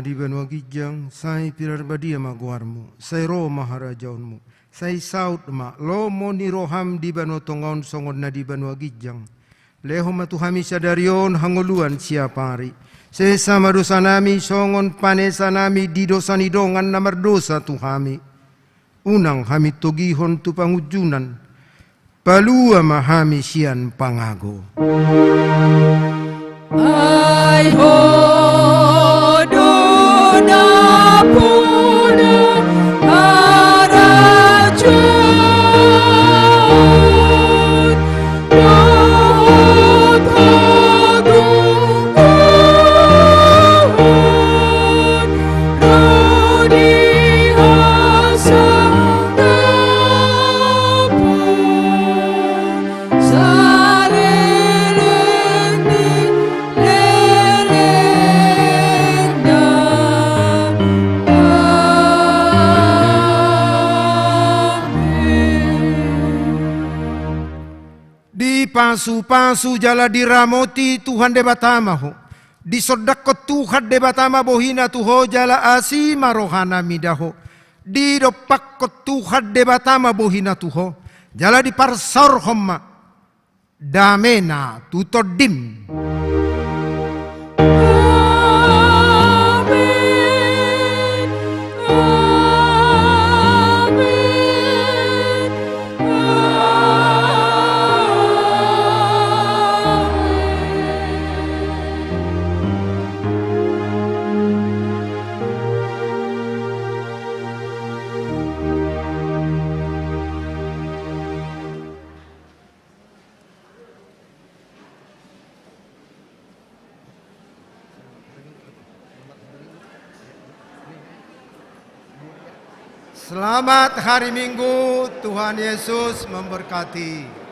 Di banwa gijang, say pirarbadia maguarmu, say ro maharajaunmu, say saut ma, lo moni roham di banwa tongon songon na di banwa gijang. Leho matuhami sadarion hangoluan siapari. Sesama dosa nami songon panesa nami di dosa nidongan namar dosa tuhami. Unang hami togihon tu pangujunan, palua mahami sian pangago. Ay ho Pasu-pasu jala diramoti Tuhan debatamaho. Disodak ko Tuhan debatama bohina tuho jala asi marohana midaho. Didopak ko Tuhan debatama bohina tuho. Jala diparsor homma. Damena tutodim. Selamat hari Minggu, Tuhan Yesus memberkati.